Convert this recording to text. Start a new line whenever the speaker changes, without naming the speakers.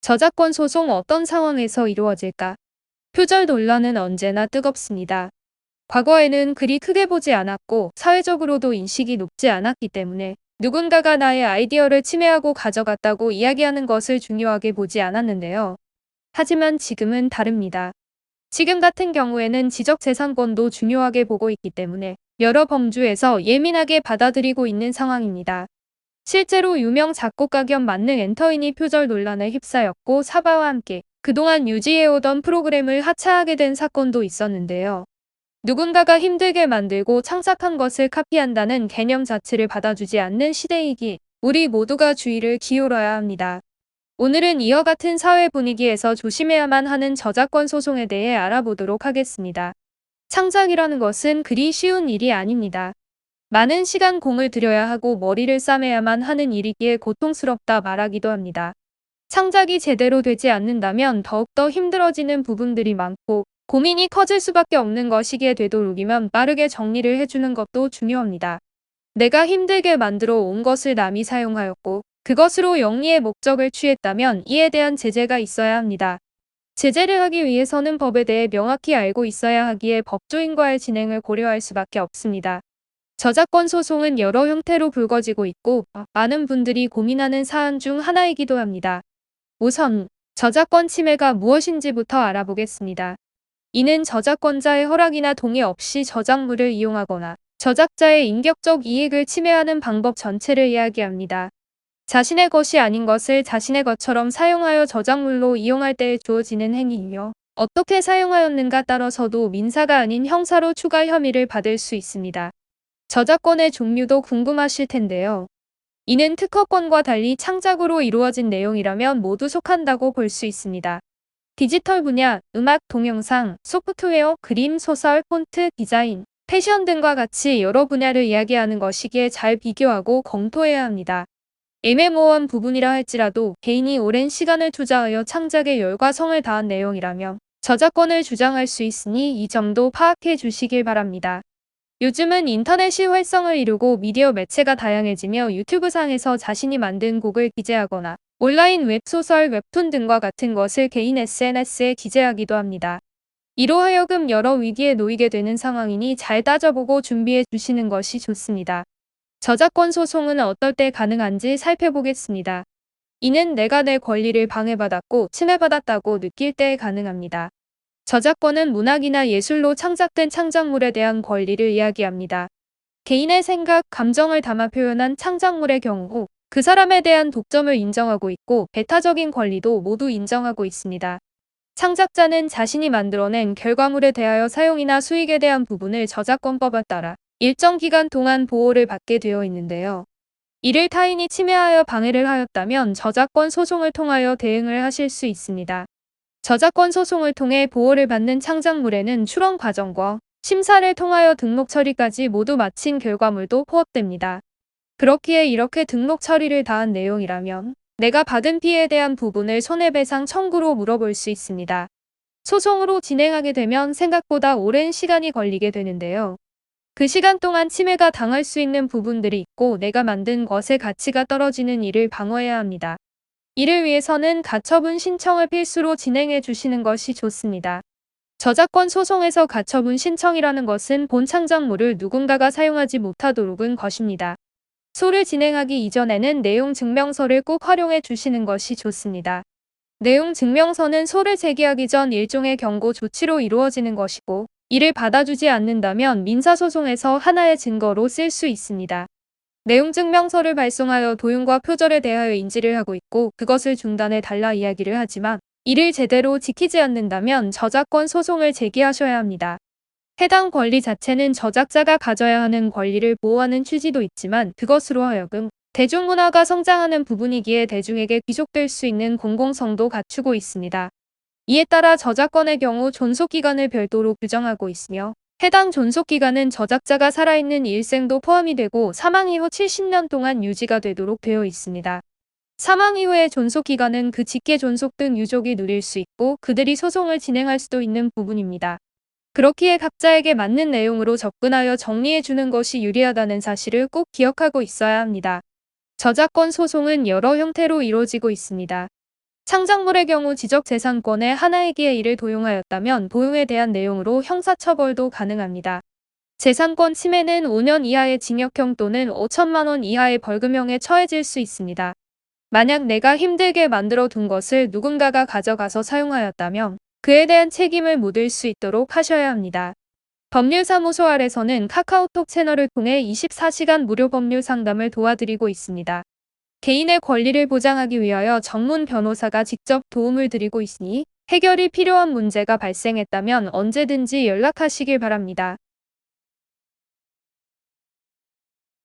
저작권 소송 어떤 상황에서 이루어질까? 표절 논란은 언제나 뜨겁습니다. 과거에는 그리 크게 보지 않았고 사회적으로도 인식이 높지 않았기 때문에 누군가가 나의 아이디어를 침해하고 가져갔다고 이야기하는 것을 중요하게 보지 않았는데요. 하지만 지금은 다릅니다. 지금 같은 경우에는 지적재산권도 중요하게 보고 있기 때문에 여러 범주에서 예민하게 받아들이고 있는 상황입니다. 실제로 유명 작곡가 겸 만능 엔터인이 표절 논란에 휩싸였고 사바와 함께 그동안 유지해오던 프로그램을 하차하게 된 사건도 있었는데요. 누군가가 힘들게 만들고 창작한 것을 카피한다는 개념 자체를 받아주지 않는 시대이기 우리 모두가 주의를 기울여야 합니다. 오늘은 이와 같은 사회 분위기에서 조심해야만 하는 저작권 소송에 대해 알아보도록 하겠습니다. 창작이라는 것은 그리 쉬운 일이 아닙니다. 많은 시간 공을 들여야 하고 머리를 싸매야만 하는 일이기에 고통스럽다 말하기도 합니다. 창작이 제대로 되지 않는다면 더욱더 힘들어지는 부분들이 많고 고민이 커질 수밖에 없는 것이기에 되도록이면 빠르게 정리를 해주는 것도 중요합니다. 내가 힘들게 만들어 온 것을 남이 사용하였고 그것으로 영리의 목적을 취했다면 이에 대한 제재가 있어야 합니다. 제재를 하기 위해서는 법에 대해 명확히 알고 있어야 하기에 법조인과의 진행을 고려할 수밖에 없습니다. 저작권 소송은 여러 형태로 불거지고 있고 많은 분들이 고민하는 사안 중 하나이기도 합니다. 우선 저작권 침해가 무엇인지부터 알아보겠습니다. 이는 저작권자의 허락이나 동의 없이 저작물을 이용하거나 저작자의 인격적 이익을 침해하는 방법 전체를 이야기합니다. 자신의 것이 아닌 것을 자신의 것처럼 사용하여 저작물로 이용할 때에 주어지는 행위이며 어떻게 사용하였는가 따라서도 민사가 아닌 형사로 추가 혐의를 받을 수 있습니다. 저작권의 종류도 궁금하실 텐데요. 이는 특허권과 달리 창작으로 이루어진 내용이라면 모두 속한다고 볼 수 있습니다. 디지털 분야, 음악, 동영상, 소프트웨어, 그림, 소설, 폰트, 디자인, 패션 등과 같이 여러 분야를 이야기하는 것이기에 잘 비교하고 검토해야 합니다. 애매모호한 부분이라 할지라도 개인이 오랜 시간을 투자하여 창작에 열과 성을 다한 내용이라면 저작권을 주장할 수 있으니 이 점도 파악해 주시길 바랍니다. 요즘은 인터넷이 활성을 이루고 미디어 매체가 다양해지며 유튜브상에서 자신이 만든 곡을 기재하거나 온라인 웹소설, 웹툰 등과 같은 것을 개인 SNS에 기재하기도 합니다. 이로 하여금 여러 위기에 놓이게 되는 상황이니 잘 따져보고 준비해 주시는 것이 좋습니다. 저작권 소송은 어떨 때 가능한지 살펴보겠습니다. 이는 내가 내 권리를 방해받았고 침해받았다고 느낄 때 가능합니다. 저작권은 문학이나 예술로 창작된 창작물에 대한 권리를 이야기합니다. 개인의 생각, 감정을 담아 표현한 창작물의 경우 그 사람에 대한 독점을 인정하고 있고 배타적인 권리도 모두 인정하고 있습니다. 창작자는 자신이 만들어낸 결과물에 대하여 사용이나 수익에 대한 부분을 저작권법에 따라 일정 기간 동안 보호를 받게 되어 있는데요. 이를 타인이 침해하여 방해를 하였다면 저작권 소송을 통하여 대응을 하실 수 있습니다. 저작권 소송을 통해 보호를 받는 창작물에는 출원 과정과 심사를 통하여 등록 처리까지 모두 마친 결과물도 포함됩니다. 그렇기에 이렇게 등록 처리를 다한 내용이라면 내가 받은 피해에 대한 부분을 손해배상 청구로 물어볼 수 있습니다. 소송으로 진행하게 되면 생각보다 오랜 시간이 걸리게 되는데요. 그 시간 동안 침해가 당할 수 있는 부분들이 있고 내가 만든 것의 가치가 떨어지는 일을 방어해야 합니다. 이를 위해서는 가처분 신청을 필수로 진행해 주시는 것이 좋습니다. 저작권 소송에서 가처분 신청이라는 것은 본 창작물을 누군가가 사용하지 못하도록은 것입니다. 소를 진행하기 이전에는 내용 증명서를 꼭 활용해 주시는 것이 좋습니다. 내용 증명서는 소를 제기하기 전 일종의 경고 조치로 이루어지는 것이고 이를 받아주지 않는다면 민사소송에서 하나의 증거로 쓸 수 있습니다. 내용 증명서를 발송하여 도용과 표절에 대하여 인지를 하고 있고 그것을 중단해 달라 이야기를 하지만 이를 제대로 지키지 않는다면 저작권 소송을 제기하셔야 합니다. 해당 권리 자체는 저작자가 가져야 하는 권리를 보호하는 취지도 있지만 그것으로 하여금 대중문화가 성장하는 부분이기에 대중에게 귀속될 수 있는 공공성도 갖추고 있습니다. 이에 따라 저작권의 경우 존속기간을 별도로 규정하고 있으며 해당 존속기간은 저작자가 살아있는 일생도 포함이 되고 사망 이후 70년 동안 유지가 되도록 되어 있습니다. 사망 이후의 존속기간은 그 직계 존속 등 유족이 누릴 수 있고 그들이 소송을 진행할 수도 있는 부분입니다. 그렇기에 각자에게 맞는 내용으로 접근하여 정리해 주는 것이 유리하다는 사실을 꼭 기억하고 있어야 합니다. 저작권 소송은 여러 형태로 이루어지고 있습니다. 창작물의 경우 지적재산권의 하나이기의 일을 도용하였다면 도용에 대한 내용으로 형사처벌도 가능합니다. 재산권 침해는 5년 이하의 징역형 또는 5천만 원 이하의 벌금형에 처해질 수 있습니다. 만약 내가 힘들게 만들어 둔 것을 누군가가 가져가서 사용하였다면 그에 대한 책임을 묻을 수 있도록 하셔야 합니다. 법률사무소 아래서는 카카오톡 채널을 통해 24시간 무료 법률 상담을 도와드리고 있습니다. 개인의 권리를 보장하기 위하여 전문 변호사가 직접 도움을 드리고 있으니 해결이 필요한 문제가 발생했다면 언제든지 연락하시길 바랍니다.